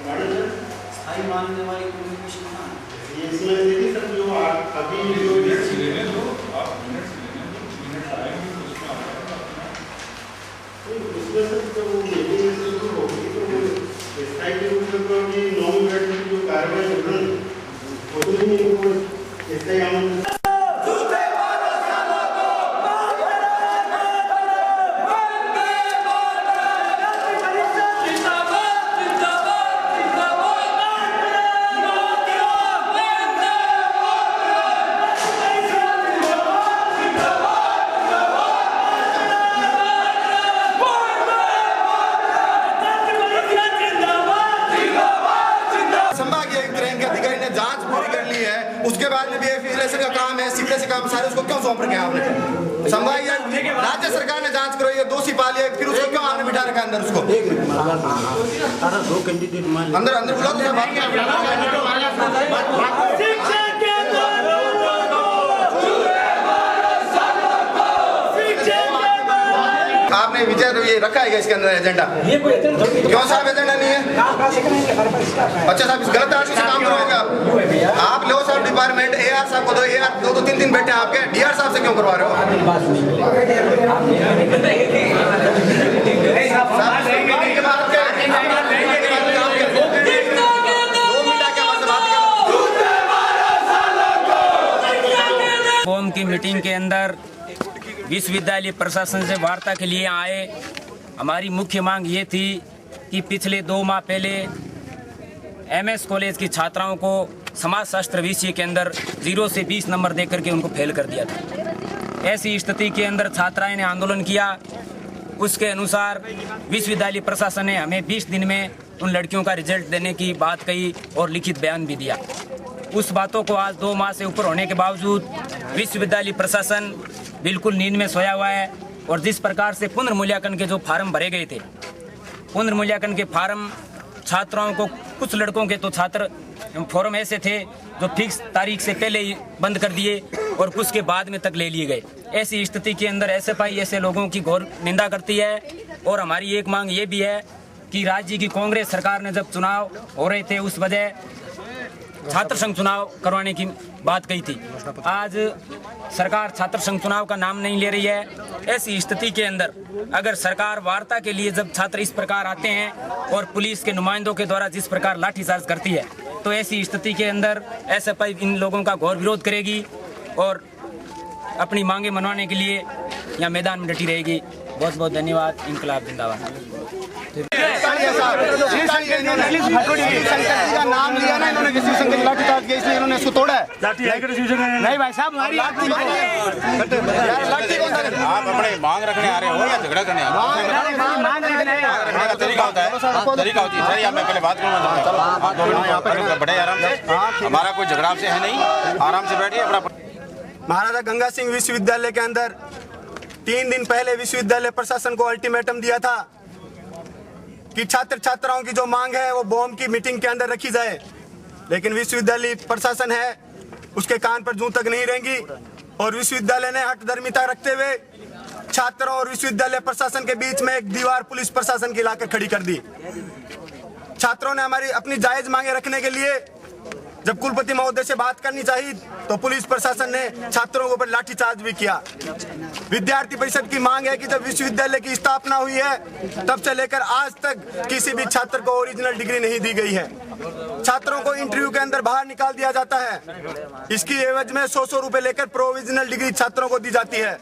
स्थायी मानने वाली कम्युनिकेशन कहाँ है? ये इसमें देखिए सर, जो अभी जो मिनट्स लेने दो, आप मिनट्स लेने दो, मिनट्स आएंगे तो उसमें आप उसमें सर जब वो मीटिंग में से शुरू होगी तो वो स्थायी के रूप में कोई 9 मिनट की जो कार्रवाई विवरण वो तो नहीं वो स्थायी आमंत्रण उसके बाद में भी एफिलिएशन का काम है, सीक्रेसी का काम सारे उसको क्यों सौंप रखे हैं आपने? संभागिए राज्य सरकार ने जांच करो, ये दोषी पालिए, फिर उसको क्यों आपने बिठा रखा है अंदर? उसको दो कैंडिडेट मान अंदर अंदर बुलाओ तो आपने विचार ये रखा है इसके अंदर एजेंडा? क्यों साहब एजेंडा नहीं है? अच्छा साहब, इस गलत आदमी से काम करोगे आप लो साहब डिपार्टमेंट एआर साहब को दो, एआर दो तीन दिन बैठे आपके, डीआर साहब से क्यों करवा रहे हो? कौम की मीटिंग के अंदर विश्वविद्यालय प्रशासन से वार्ता के लिए आए। हमारी मुख्य मांग ये थी कि पिछले 2 माह पहले एमएस कॉलेज की छात्राओं को समाजशास्त्र विषय के अंदर 0 से 20 नंबर देकर के उनको फेल कर दिया था। ऐसी स्थिति के अंदर छात्राएं ने आंदोलन किया। उसके अनुसार विश्वविद्यालय प्रशासन ने हमें 20 दिन में उन लड़कियों का रिजल्ट देने की बात कही और लिखित बयान भी दिया। उस बातों को आज 2 माह से ऊपर होने के बावजूद विश्वविद्यालय प्रशासन बिल्कुल नींद में सोया हुआ है। और जिस प्रकार से पुनर्मूल्यांकन के जो फार्म भरे गए थे, पुनर्मूल्यांकन के फार्म छात्राओं को, कुछ लड़कों के तो छात्र फॉर्म ऐसे थे जो फिक्स तारीख से पहले ही बंद कर दिए और कुछ के बाद में तक ले लिए गए। ऐसी स्थिति के अंदर एसएफआई ऐसे लोगों की घोर निंदा करती है। और हमारी एक मांग ये भी है कि राज्य की कांग्रेस सरकार ने जब चुनाव हो रहे थे उस वजह छात्र संघ चुनाव करवाने की बात कही थी। आज सरकार छात्र संघ चुनाव का नाम नहीं ले रही है। ऐसी स्थिति के अंदर अगर सरकार वार्ता के लिए जब छात्र इस प्रकार आते हैं और पुलिस के नुमाइंदों के द्वारा जिस प्रकार लाठीचार्ज करती है, तो ऐसी स्थिति के अंदर एसएफआई इन लोगों का घोर विरोध करेगी और अपनी मांगे मनवाने के लिए यहाँ मैदान में डटी रहेगी। बहुत बहुत धन्यवाद। इंकलाब जिंदाबाद। नाम लिया ना इन्होंने, किसी संघ की लाठीचार्ज किया इसलिए इन्होंने इसको तोड़ा है। नहीं भाई साहब, हमारी आप अपने मांग रखने आ रहे हो या झगड़ा करने आ रहे हो? मांग रखने का तरीका होता है, तरीका होती है। सर मैं पहले बात करूँगा, बड़े आराम से, हमारा कोई झगड़ा आपसे है नहीं, आराम से बैठिए अपना। महाराजा गंगा सिंह विश्वविद्यालय के अंदर 3 दिन पहले विश्वविद्यालय प्रशासन को अल्टीमेटम दिया था कि छात्र छात्राओं की जो मांग है वो बॉम्ब की मीटिंग के अंदर रखी जाए, लेकिन विश्वविद्यालय प्रशासन है उसके कान पर जूं तक नहीं रहेंगी। और विश्वविद्यालय ने हठधर्मिता रखते हुए छात्रों और विश्वविद्यालय प्रशासन के बीच में एक दीवार पुलिस प्रशासन की लाकर खड़ी कर दी। छात्रों ने हमारी अपनी जायज मांगे रखने के लिए जब कुलपति महोदय से बात करनी चाहिए तो पुलिस प्रशासन ने छात्रों के ऊपर लाठीचार्ज भी किया। विद्यार्थी परिषद की मांग है कि जब विश्वविद्यालय की स्थापना हुई है तब से लेकर आज तक किसी भी छात्र को ओरिजिनल डिग्री नहीं दी गई है। छात्रों को इंटरव्यू के अंदर बाहर निकाल दिया जाता है। इसकी एवज में 100 रुपए लेकर प्रोविजनल डिग्री छात्रों को दी जाती है।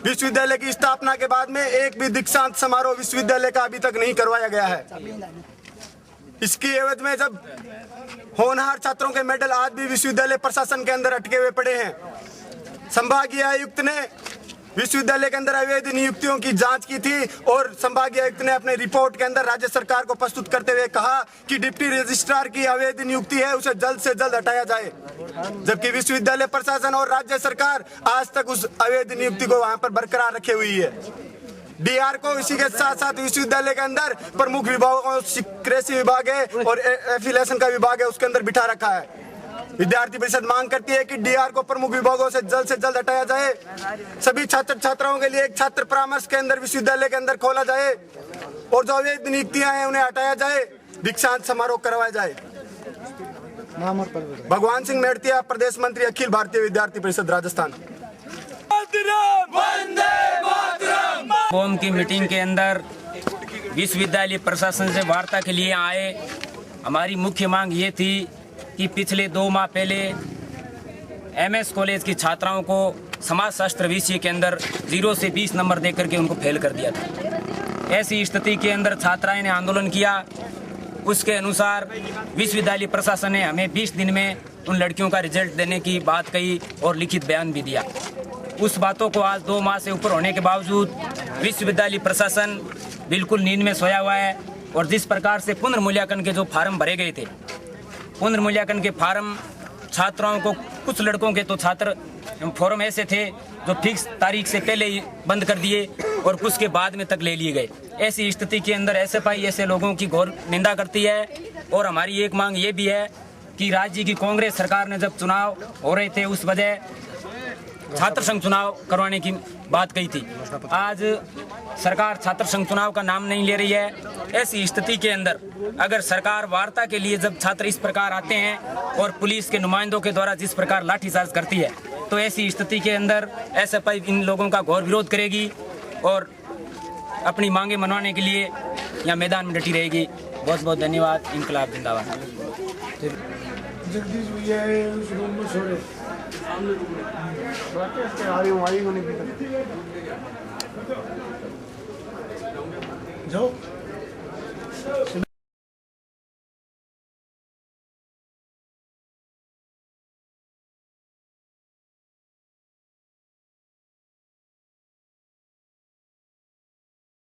विश्वविद्यालय की स्थापना के बाद में एक भी दीक्षांत समारोह विश्वविद्यालय का अभी तक नहीं करवाया गया है। इसकी एवज में जब होनहार छात्रों के मेडल आज भी विश्वविद्यालय प्रशासन के अंदर अटके हुए पड़े हैं। संभागीय आयुक्त ने विश्वविद्यालय के अंदर अवैध नियुक्तियों की जांच की थी और संभागीय आयुक्त ने अपने रिपोर्ट के अंदर राज्य सरकार को प्रस्तुत करते हुए कहा कि डिप्टी रजिस्ट्रार की अवैध नियुक्ति है, उसे जल्द से जल्द हटाया जाए। जबकि विश्वविद्यालय प्रशासन और राज्य सरकार आज तक उस अवैध नियुक्ति को वहां पर बरकरार रखे हुई है। डीआर को इसी के साथ साथ विश्वविद्यालय के अंदर प्रमुख विभागों, कृषि विभाग है और एफिलिएशन का विभाग है, उसके अंदर बिठा रखा है। विद्यार्थी परिषद मांग करती है कि डीआर को प्रमुख विभागों से जल्द हटाया जाए। सभी छात्र छात्राओं के लिए एक छात्र परामर्श केंद्र विश्वविद्यालय के अंदर खोला जाए और जो अवैध नियुक्तियां हैं उन्हें हटाया जाए। दीक्षांत समारोह करवाया जाए। भगवान सिंह मेड़तिया, प्रदेश मंत्री, अखिल भारतीय विद्यार्थी परिषद, राजस्थान। कौम की मीटिंग के अंदर विश्वविद्यालय प्रशासन से वार्ता के लिए आए। हमारी मुख्य मांग ये थी कि पिछले 2 माह पहले MS कॉलेज की छात्राओं को समाजशास्त्र विषय के अंदर 0 से 20 नंबर देकर के उनको फेल कर दिया था। ऐसी स्थिति के अंदर छात्राएं ने आंदोलन किया। उसके अनुसार विश्वविद्यालय प्रशासन ने हमें 20 दिन में उन लड़कियों का रिजल्ट देने की बात कही और लिखित बयान भी दिया। उस बातों को आज 2 माह से ऊपर होने के बावजूद विश्वविद्यालय प्रशासन बिल्कुल नींद में सोया हुआ है। और जिस प्रकार से पुनर्मूल्यांकन के जो फार्म भरे गए थे, पुनर्मूल्यांकन के फार्म छात्राओं को, कुछ लड़कों के तो छात्र फॉर्म ऐसे थे जो फिक्स तारीख से पहले ही बंद कर दिए और कुछ के बाद में तक ले लिए गए। ऐसी स्थिति के अंदर SFI ऐसे लोगों की घोर निंदा करती है। और हमारी एक मांग ये भी है कि राज्य की कांग्रेस सरकार ने जब चुनाव हो रहे थे उस वजह छात्र संघ चुनाव करवाने की बात कही थी। आज सरकार छात्र संघ चुनाव का नाम नहीं ले रही है। ऐसी स्थिति के अंदर अगर सरकार वार्ता के लिए जब छात्र इस प्रकार आते हैं और पुलिस के नुमाइंदों के द्वारा जिस प्रकार लाठीचार्ज करती है, तो ऐसी स्थिति के अंदर SFI इन लोगों का घोर विरोध करेगी और अपनी मांगे मनवाने के लिए यहाँ मैदान में डटी रहेगी। बहुत बहुत धन्यवाद। इंकलाब जिंदाबाद। जगदीश भैया उस रूम में छोड़े जाओ।